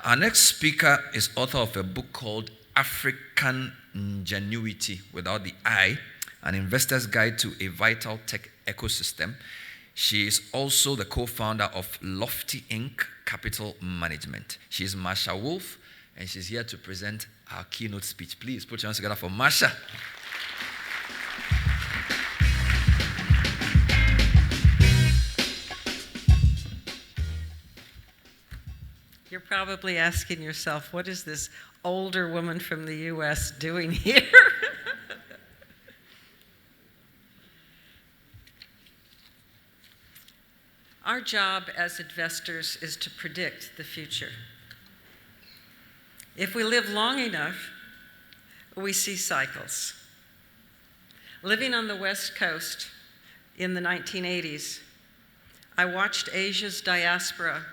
Our next speaker is author of a book called African Ingenuity without the I, an investor's guide to a vital tech ecosystem. She is also the co-founder of Lofty Inc. Capital Management. She is Marsha Wulff, and she's here to present our keynote speech. Please put your hands together for Marsha. You're probably asking yourself, what is this older woman from the U.S. doing here? Our job as investors is to predict the future. If we live long enough, we see cycles. Living on the West Coast in the 1980s, I watched Asia's diaspora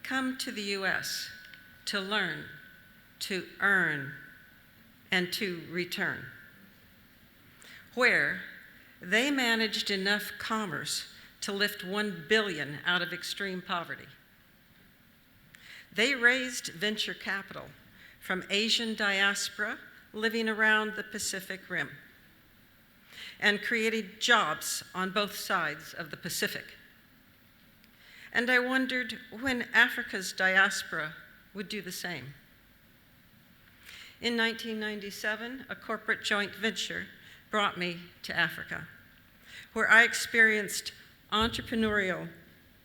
come to the U.S. to learn, to earn, and to return, where they managed enough commerce to lift 1 billion out of extreme poverty. They raised venture capital from Asian diaspora living around the Pacific Rim and created jobs on both sides of the Pacific. And I wondered when Africa's diaspora would do the same. In 1997, a corporate joint venture brought me to Africa, where I experienced entrepreneurial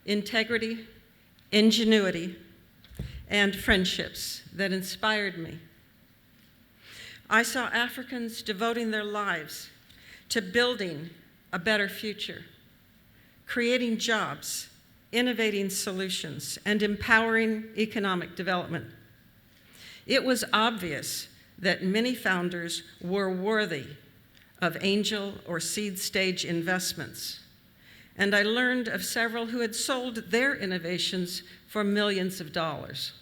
integrity, ingenuity, and friendships that inspired me. I saw Africans devoting their lives to building a better future, creating jobs, innovating solutions, and empowering economic development. It was obvious that many founders were worthy of angel or seed stage investments, and I learned of several who had sold their innovations for millions of dollars.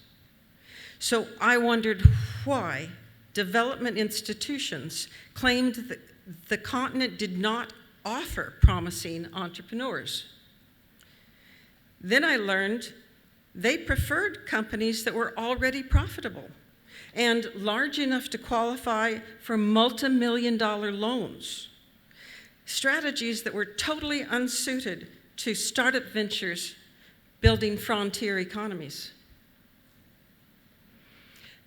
So I wondered why development institutions claimed that the continent did not offer promising entrepreneurs. Then I learned they preferred companies that were already profitable and large enough to qualify for multi-million-dollar loans, strategies that were totally unsuited to startup ventures building frontier economies.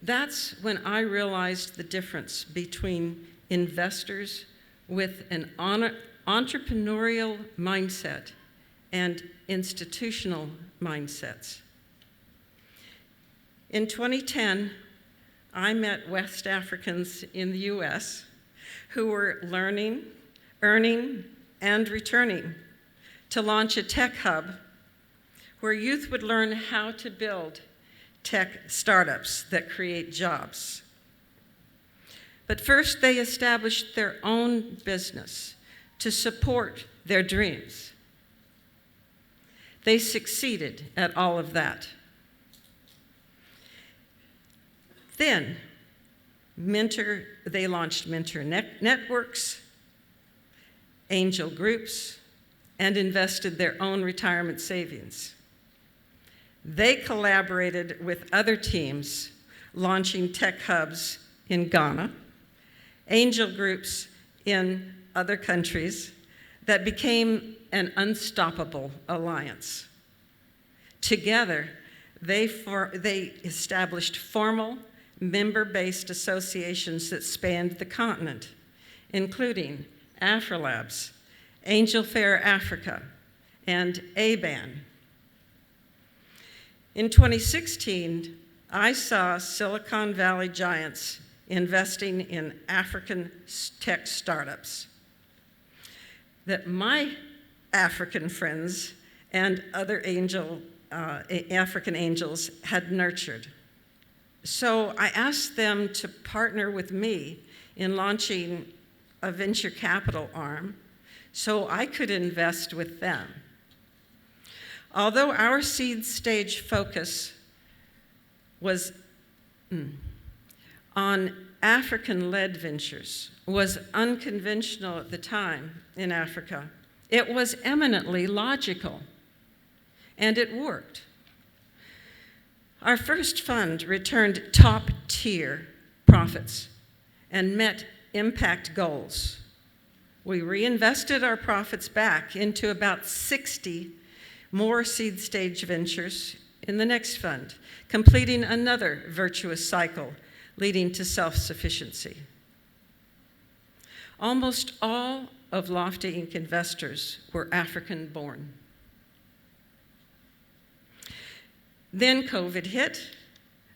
That's when I realized the difference between investors with an entrepreneurial mindset and institutional mindsets. In 2010, I met West Africans in the US who were learning, earning, and returning to launch a tech hub where youth would learn how to build tech startups that create jobs. But first, they established their own business to support their dreams. They succeeded at all of that. Then, they launched mentor networks, angel groups, and invested their own retirement savings. They collaborated with other teams, launching tech hubs in Ghana, angel groups in other countries that became an unstoppable alliance. Together, they established formal, member-based associations that spanned the continent, including AfriLabs, Angel Fair Africa, and ABAN. In 2016, I saw Silicon Valley giants investing in African tech startups that my African friends and other African angels had nurtured. So I asked them to partner with me in launching a venture capital arm so I could invest with them. Although our seed stage focus was on African-led ventures, was unconventional at the time in Africa, it was eminently logical, and it worked. Our first fund returned top-tier profits and met impact goals. We reinvested our profits back into about 60 more seed stage ventures in the next fund, completing another virtuous cycle leading to self-sufficiency. Almost all of Lofty Inc. investors were African-born. Then COVID hit,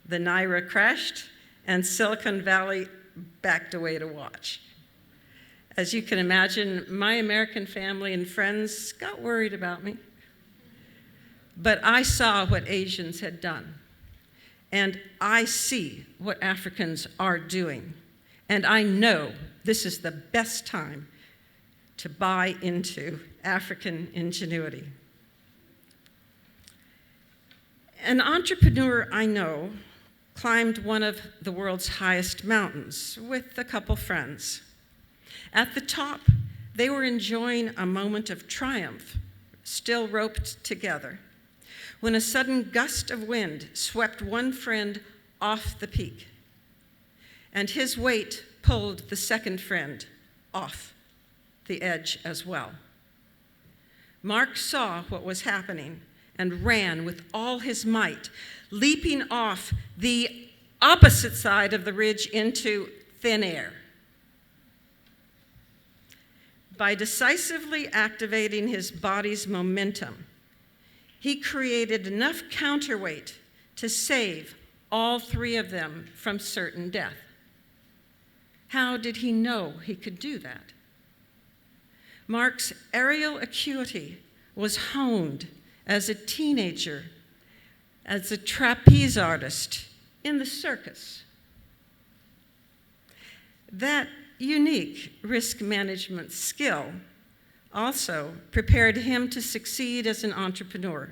the Naira crashed, and Silicon Valley backed away to watch. As you can imagine, my American family and friends got worried about me. But I saw what Asians had done, and I see what Africans are doing, and I know this is the best time to buy into African ingenuity. An entrepreneur I know climbed one of the world's highest mountains with a couple friends. At the top, they were enjoying a moment of triumph, still roped together, when a sudden gust of wind swept one friend off the peak, and his weight pulled the second friend off the edge as well. Mark saw what was happening and ran with all his might, leaping off the opposite side of the ridge into thin air. By decisively activating his body's momentum, he created enough counterweight to save all three of them from certain death. How did he know he could do that? Mark's aerial acuity was honed as a teenager, as a trapeze artist in the circus. That unique risk management skill also prepared him to succeed as an entrepreneur.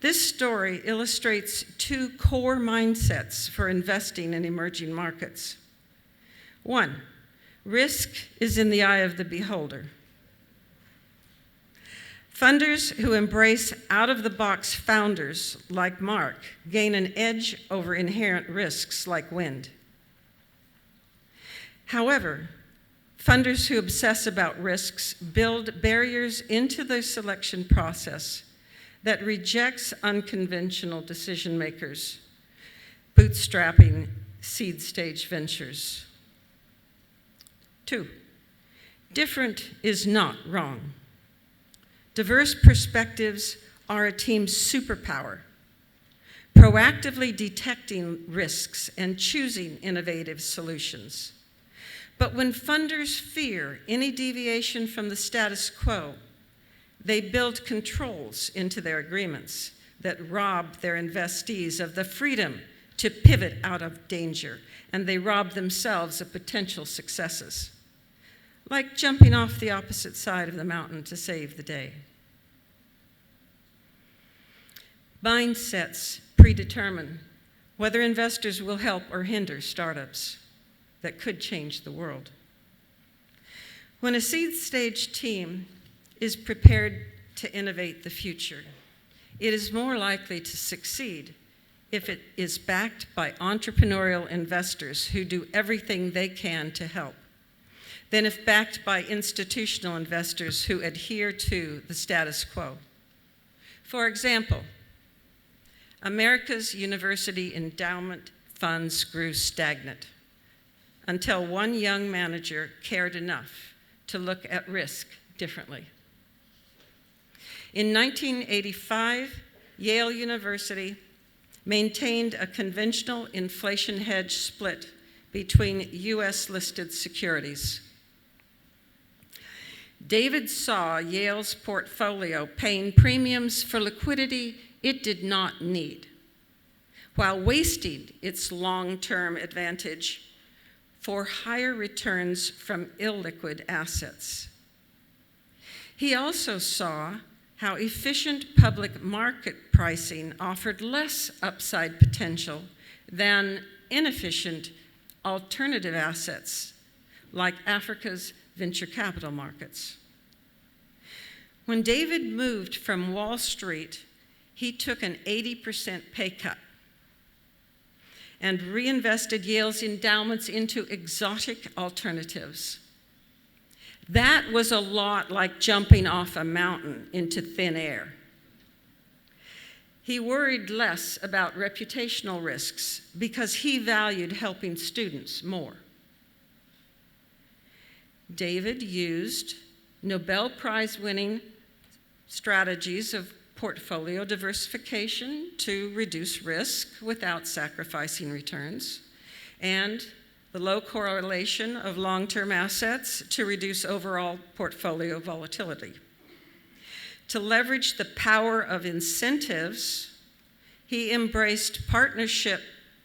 This story illustrates two core mindsets for investing in emerging markets. One, risk is in the eye of the beholder. Funders who embrace out-of-the-box founders like Mark gain an edge over inherent risks like wind. However, funders who obsess about risks build barriers into the selection process that rejects unconventional decision makers, bootstrapping seed stage ventures. 2, different is not wrong. Diverse perspectives are a team's superpower, proactively detecting risks and choosing innovative solutions. But when funders fear any deviation from the status quo, they build controls into their agreements that rob their investees of the freedom to pivot out of danger, and they rob themselves of potential successes, like jumping off the opposite side of the mountain to save the day. Mindsets predetermine whether investors will help or hinder startups that could change the world. When a seed stage team is prepared to innovate the future, it is more likely to succeed if it is backed by entrepreneurial investors who do everything they can to help, than if backed by institutional investors who adhere to the status quo. For example, America's university endowment funds grew stagnant until one young manager cared enough to look at risk differently. In 1985, Yale University maintained a conventional inflation hedge split between US-listed securities. David saw Yale's portfolio paying premiums for liquidity it did not need, while wasting its long-term advantage for higher returns from illiquid assets. He also saw how efficient public market pricing offered less upside potential than inefficient alternative assets like Africa's venture capital markets. When David moved from Wall Street, he took an 80% pay cut and reinvested Yale's endowments into exotic alternatives. That was a lot like jumping off a mountain into thin air. He worried less about reputational risks because he valued helping students more. David used Nobel Prize-winning strategies of portfolio diversification to reduce risk without sacrificing returns, and the low correlation of long-term assets to reduce overall portfolio volatility. To leverage the power of incentives, he embraced partnership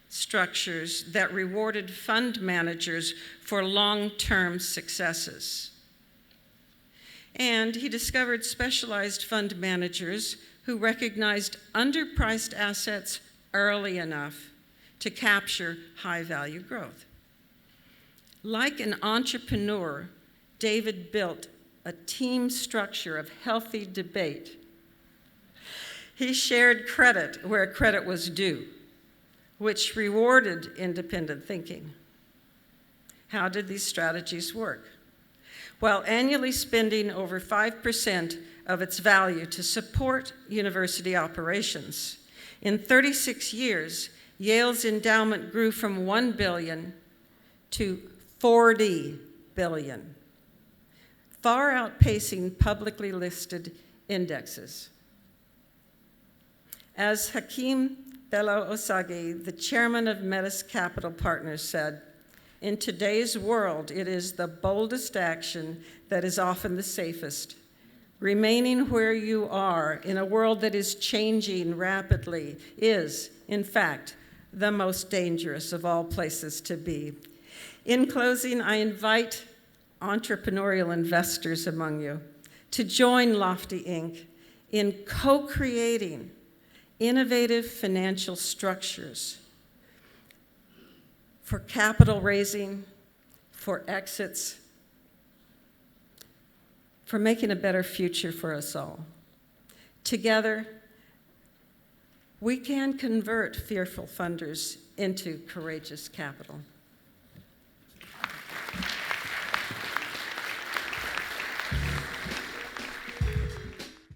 structures that rewarded fund managers for long-term successes. And he discovered specialized fund managers who recognized underpriced assets early enough to capture high-value growth. Like an entrepreneur, David built a team structure of healthy debate. He shared credit where credit was due, which rewarded independent thinking. How did these strategies work? While annually spending over 5% of its value to support university operations, in 36 years, Yale's endowment grew from $1 billion to $40 billion, far outpacing publicly listed indexes. As Hakeem Bello Osage, the chairman of Metis Capital Partners, said, "In today's world, it is the boldest action that is often the safest. Remaining where you are in a world that is changing rapidly is, in fact, the most dangerous of all places to be." In closing, I invite entrepreneurial investors among you to join Lofty Inc. in co-creating innovative financial structures for capital raising, for exits, for making a better future for us all. Together, we can convert fearful funders into courageous capital.